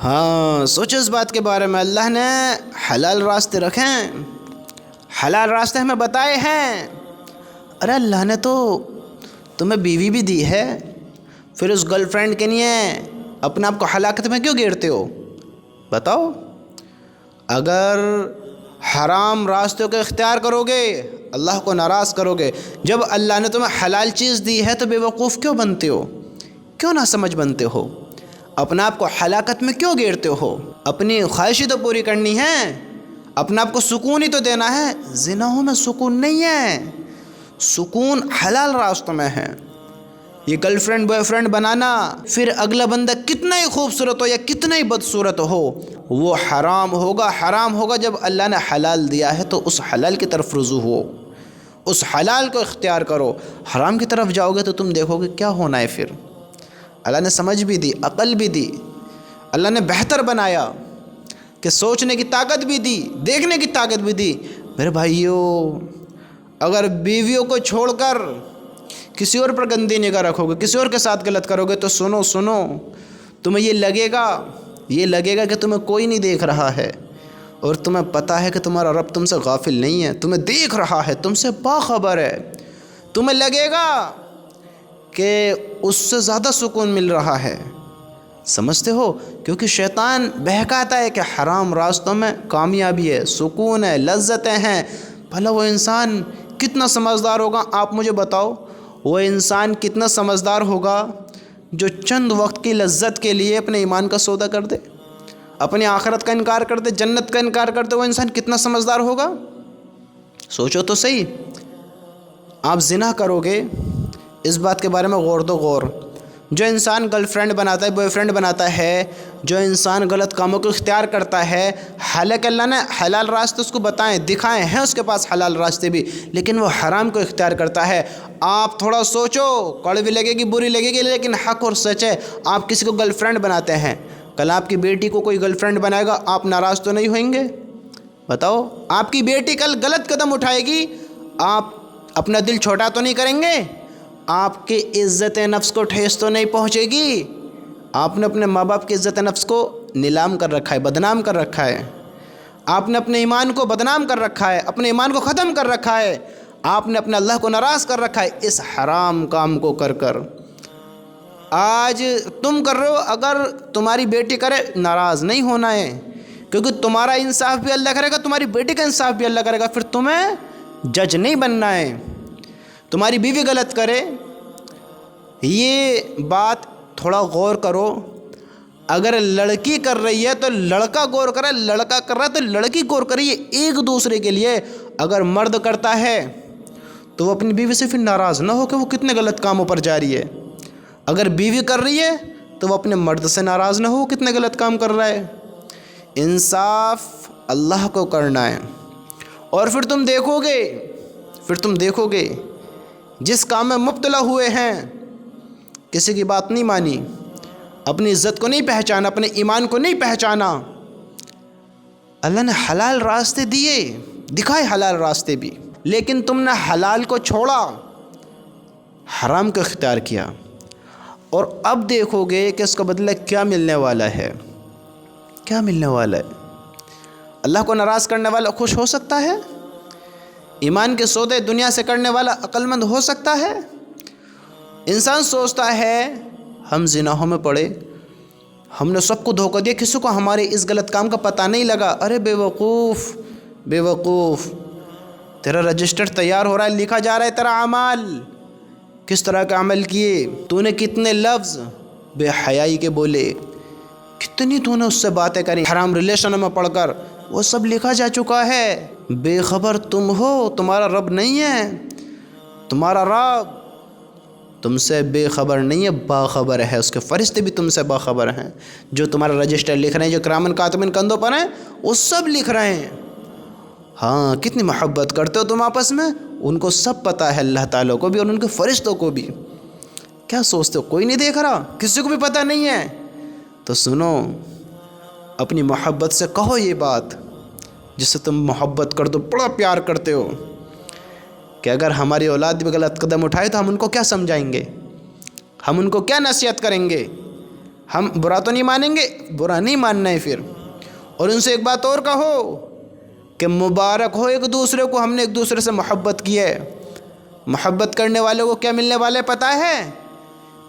ہاں سوچو اس بات کے بارے میں، اللہ نے حلال راستے رکھے ہیں، حلال راستے ہمیں بتائے ہیں۔ ارے اللہ نے تو تمہیں بیوی بھی دی ہے، پھر اس گرل فرینڈ کے لیے اپنے آپ کو ہلاکت میں کیوں گھیرتے ہو؟ بتاؤ۔ اگر حرام راستوں کو اختیار کرو گے اللہ کو ناراض کرو گے، جب اللہ نے تمہیں حلال چیز دی ہے تو بے وقوف کیوں بنتے ہو؟ کیوں نہ سمجھ بنتے ہو؟ اپنے آپ کو ہلاکت میں کیوں گھیرتے ہو؟ اپنی خواہشیں تو پوری کرنی ہے، اپنے آپ کو سکون ہی تو دینا ہے۔ زناؤں میں سکون نہیں ہے، سکون حلال راستوں میں ہے۔ یہ گرل فرینڈ بوائے فرینڈ بنانا، پھر اگلا بندہ کتنا ہی خوبصورت ہو یا کتنا ہی بدصورت ہو، وہ حرام ہوگا جب اللہ نے حلال دیا ہے تو اس حلال کی طرف رجوع ہو، اس حلال کو اختیار کرو۔ حرام کی طرف جاؤ گے تو تم دیکھو گے کیا ہونا ہے۔ پھر اللہ نے سمجھ بھی دی، عقل بھی دی، اللہ نے بہتر بنایا کہ سوچنے کی طاقت بھی دی، دیکھنے کی طاقت بھی دی۔ میرے بھائیوں، اگر بیویوں کو چھوڑ کر کسی اور پر گندی نگاہ رکھو گے، کسی اور کے ساتھ غلط کرو گے تو سنو تمہیں یہ لگے گا کہ تمہیں کوئی نہیں دیکھ رہا ہے، اور تمہیں پتہ ہے کہ تمہارا رب تم سے غافل نہیں ہے، تمہیں دیکھ رہا ہے، تم سے باخبر ہے۔ تمہیں لگے گا کہ اس سے زیادہ سکون مل رہا ہے، سمجھتے ہو؟ کیونکہ شیطان بہکاتا ہے کہ حرام راستوں میں کامیابی ہے، سکون ہے، لذتیں ہیں۔ بھلا وہ انسان کتنا سمجھدار ہوگا؟ آپ مجھے بتاؤ، وہ انسان کتنا سمجھدار ہوگا جو چند وقت کی لذت کے لیے اپنے ایمان کا سودا کر دے، اپنی آخرت کا انکار کر دے، جنت کا انکار کر دے؟ وہ انسان کتنا سمجھدار ہوگا؟ سوچو تو صحیح۔ آپ زنا کرو گے، اس بات کے بارے میں غور دو غور۔ جو انسان گرل فرینڈ بناتا ہے، بوائے فرینڈ بناتا ہے، جو انسان غلط کاموں کو اختیار کرتا ہے، حالانکہ اللہ نے حلال راستے اس کو بتائیں، دکھائے ہیں اس کے پاس حلال راستے بھی، لیکن وہ حرام کو اختیار کرتا ہے۔ آپ تھوڑا سوچو، کڑوی لگے گی، بری لگے گی، لیکن حق اور سچ ہے۔ آپ کسی کو گرل فرینڈ بناتے ہیں، کل آپ کی بیٹی کو کوئی گرل فرینڈ بنائے گا، آپ ناراض تو نہیں ہوئیں گے؟ بتاؤ۔ آپ کی بیٹی کل غلط قدم اٹھائے گی، آپ اپنا دل چھوٹا تو نہیں کریں گے؟ آپ کی عزت نفس کو ٹھیس تو نہیں پہنچے گی؟ آپ نے اپنے ماں باپ کی عزت نفس کو نیلام کر رکھا ہے، بدنام کر رکھا ہے۔ آپ نے اپنے ایمان کو بدنام کر رکھا ہے، اپنے ایمان کو ختم کر رکھا ہے۔ آپ نے اپنے اللہ کو ناراض کر رکھا ہے اس حرام کام کو کر کر۔ آج تم کر رہے ہو، اگر تمہاری بیٹی کرے، ناراض نہیں ہونا ہے، کیونکہ تمہارا انصاف بھی اللہ کرے گا، تمہاری بیٹی کا انصاف بھی اللہ کرے گا۔ پھر تمہیں جج نہیں بننا ہے۔ تمہاری بیوی غلط کرے، یہ بات تھوڑا غور کرو۔ اگر لڑکی کر رہی ہے تو لڑکا غور کرے، لڑکا کر رہا ہے تو لڑکی غور کرے، یہ ایک دوسرے کے لیے۔ اگر مرد کرتا ہے تو وہ اپنی بیوی سے پھر ناراض نہ ہو کہ وہ کتنے غلط کاموں پر جا رہی ہے۔ اگر بیوی کر رہی ہے تو وہ اپنے مرد سے ناراض نہ ہو کتنے غلط کام کر رہا ہے۔ انصاف اللہ کو کرنا ہے۔ اور پھر تم دیکھو گے جس کام میں مبتلا ہوئے ہیں، کسی کی بات نہیں مانی، اپنی عزت کو نہیں پہچانا، اپنے ایمان کو نہیں پہچانا۔ اللہ نے حلال راستے دیے، دکھائے حلال راستے بھی، لیکن تم نے حلال کو چھوڑا، حرام کو اختیار کیا۔ اور اب دیکھو گے کہ اس کا بدلہ کیا ملنے والا ہے، کیا ملنے والا ہے۔ اللہ کو ناراض کرنے والا خوش ہو سکتا ہے؟ ایمان کے سودے دنیا سے کرنے والا عقل مند ہو سکتا ہے؟ انسان سوچتا ہے ہم زناحوں میں پڑے، ہم نے سب کو دھوکہ دیا، کسی کو ہمارے اس غلط کام کا پتہ نہیں لگا۔ ارے بے وقوف، تیرا رجسٹر تیار ہو رہا ہے، لکھا جا رہا ہے تیرا اعمال، کس طرح کا عمل کیے، تو نے کتنے لفظ بے حیائی کے بولے، کتنی تو نے اس سے باتیں کری حرام ریلیشن میں پڑھ کر، وہ سب لکھا جا چکا ہے۔ بے خبر تم ہو، تمہارا رب نہیں ہے، تمہارا رب تم سے بے خبر نہیں ہے، باخبر ہے، اس کے فرشتے بھی تم سے باخبر ہیں۔ جو تمہارا رجسٹر لکھ رہے ہیں، جو کرامن کاتبین کندھوں پر ہیں، وہ سب لکھ رہے ہیں۔ ہاں، کتنی محبت کرتے ہو تم آپس میں، ان کو سب پتہ ہے، اللہ تعالیٰ کو بھی اور ان کے فرشتوں کو بھی۔ کیا سوچتے ہو کوئی نہیں دیکھ رہا، کسی کو بھی پتہ نہیں ہے؟ تو سنو، اپنی محبت سے کہو یہ بات جس سے تم محبت کر دو، بڑا پیار کرتے ہو، کہ اگر ہماری اولاد بھی غلط قدم اٹھائے تو ہم ان کو کیا سمجھائیں گے، ہم ان کو کیا نصیحت کریں گے، ہم برا تو نہیں مانیں گے، برا نہیں ماننا ہے پھر۔ اور ان سے ایک بات اور کہو کہ مبارک ہو ایک دوسرے کو، ہم نے ایک دوسرے سے محبت کی ہے۔ محبت کرنے والوں کو کیا ملنے والے پتہ ہے؟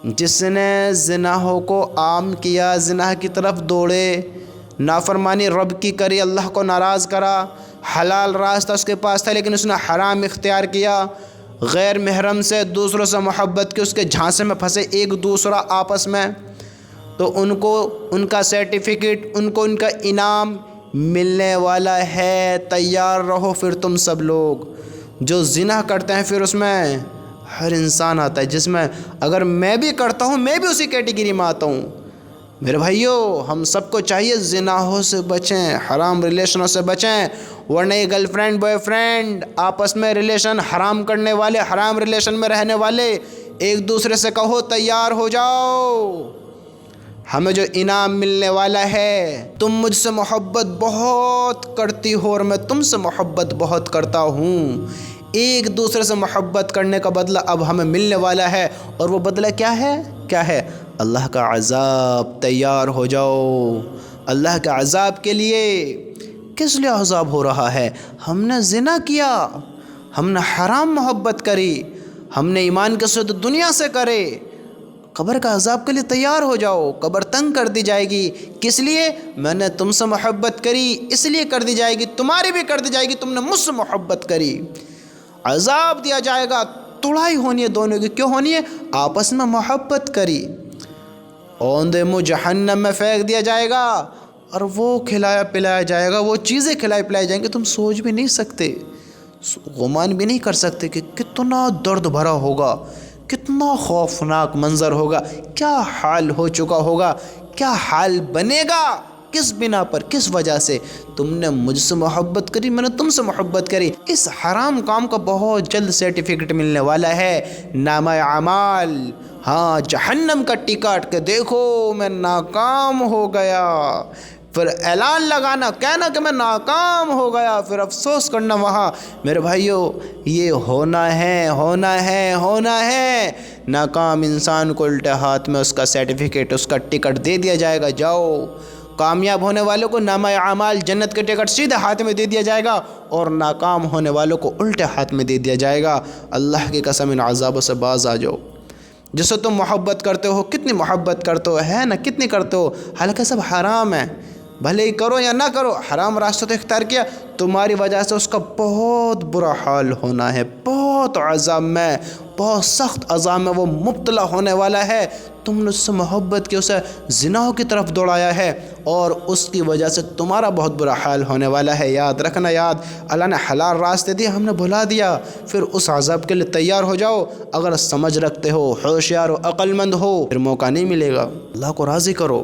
جس نے زناہوں کو عام کیا، زنا کی طرف دوڑے، نافرمانی رب کی کری، اللہ کو ناراض کرا، حلال راستہ اس کے پاس تھا لیکن اس نے حرام اختیار کیا، غیر محرم سے دوسروں سے محبت کی، اس کے جھانسے میں پھنسے ایک دوسرا آپس میں، تو ان کو ان کا سرٹیفکیٹ، ان کو ان کا انعام ملنے والا ہے۔ تیار رہو پھر تم سب لوگ۔ جو زنا کرتے ہیں پھر اس میں ہر انسان آتا ہے، جس میں اگر میں بھی کرتا ہوں میں بھی اسی کیٹیگری میں آتا ہوں۔ میرے بھائیو، ہم سب کو چاہیے زناہوں سے بچیں، حرام ریلیشنوں سے بچیں، ورنہ یہ گرل فرینڈ بوائے فرینڈ آپس میں ریلیشن حرام کرنے والے، حرام ریلیشن میں رہنے والے، ایک دوسرے سے کہو تیار ہو جاؤ، ہمیں جو انعام ملنے والا ہے۔ تم مجھ سے محبت بہت کرتی ہو اور میں تم سے محبت بہت کرتا ہوں، ایک دوسرے سے محبت کرنے کا بدلہ اب ہمیں ملنے والا ہے، اور وہ بدلہ کیا ہے؟ کیا ہے؟ اللہ کا عذاب۔ تیار ہو جاؤ اللہ کے عذاب کے لیے۔ کس لیے عذاب ہو رہا ہے؟ ہم نے زنا کیا، ہم نے حرام محبت کری، ہم نے ایمان کے سود دنیا سے کرے۔ قبر کا عذاب کے لیے تیار ہو جاؤ، قبر تنگ کر دی جائے گی۔ کس لیے؟ میں نے تم سے محبت کری اس لیے کر دی جائے گی، تمہاری بھی کر دی جائے گی، تم نے مجھ سے محبت کری۔ عذاب دیا جائے گا، تڑائی ہونی ہے دونوں کی۔ کیوں ہونی ہے؟ آپس میں محبت کری۔ اوندے منہ جہنم میں پھینک دیا جائے گا، اور وہ کھلایا پلایا جائے گا، وہ چیزیں کھلائی پلائی جائیں گی تم سوچ بھی نہیں سکتے، گمان بھی نہیں کر سکتے کہ کتنا درد بھرا ہوگا، کتنا خوفناک منظر ہوگا، کیا حال ہو چکا ہوگا، کیا حال بنے گا، کس بنا پر، کس وجہ سے؟ تم نے مجھ سے محبت کری، میں نے تم سے محبت کری۔ اس حرام کام کا بہت جلد سرٹیفکیٹ ملنے والا ہے، نامہ اعمال۔ ہاں، جہنم کا ٹکٹ کہ دیکھو میں ناکام ہو گیا، پھر اعلان لگانا، کہنا کہ میں ناکام ہو گیا، پھر افسوس کرنا وہاں۔ میرے بھائیو، یہ ہونا ہے، ہونا ہے، ہونا ہے۔ ناکام انسان کو الٹے ہاتھ میں اس کا سرٹیفکیٹ، اس کا ٹکٹ دے دیا جائے گا، جاؤ۔ کامیاب ہونے والوں کو نامہ اعمال جنت کے ٹکٹ سیدھے ہاتھ میں دے دیا جائے گا، اور ناکام ہونے والوں کو الٹے ہاتھ میں دے دیا جائے گا۔ اللہ کی قسم ان عذابوں سے باز آ جاؤ۔ جس سے تم محبت کرتے ہو، کتنی محبت کرتے ہو، ہے نا، کتنی کرتے ہو، حالانکہ سب حرام ہے، بھلے ہی کرو یا نہ کرو، حرام راستہ تو اختیار کیا، تمہاری وجہ سے اس کا بہت برا حال ہونا ہے، بہت عذاب میں، بہت سخت عذاب میں وہ مبتلا ہونے والا ہے۔ تم نے اس سے محبت کی، اسے زناؤں کی طرف دوڑایا ہے، اور اس کی وجہ سے تمہارا بہت برا حال ہونے والا ہے۔ یاد رکھنا، یاد، اللہ نے حلال راستے دیے، ہم نے بھلا دیا، پھر اس عذاب کے لیے تیار ہو جاؤ۔ اگر سمجھ رکھتے ہو، ہوشیار ہو، عقل مند ہو، پھر موقع نہیں ملے گا۔ اللہ کو راضی کرو،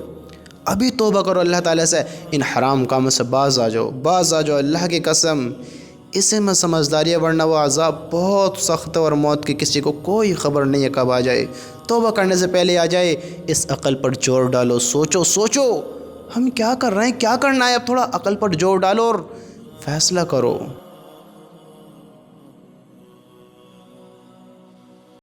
ابھی توبہ کرو اللہ تعالیٰ سے، ان حرام کاموں سے باز آ جاؤ، باز آ جاؤ، اللہ کی قسم اسے میں سمجھداری ہے، ورنہ وہ عذاب بہت سخت ہے، اور موت کی کسی کو کوئی خبر نہیں ہے کب آ جائے۔ توبہ کرنے سے پہلے آ جائے۔ اس عقل پر زور ڈالو، سوچو سوچو ہم کیا کر رہے ہیں، کیا کرنا ہے، اب تھوڑا عقل پر زور ڈالو اور فیصلہ کرو۔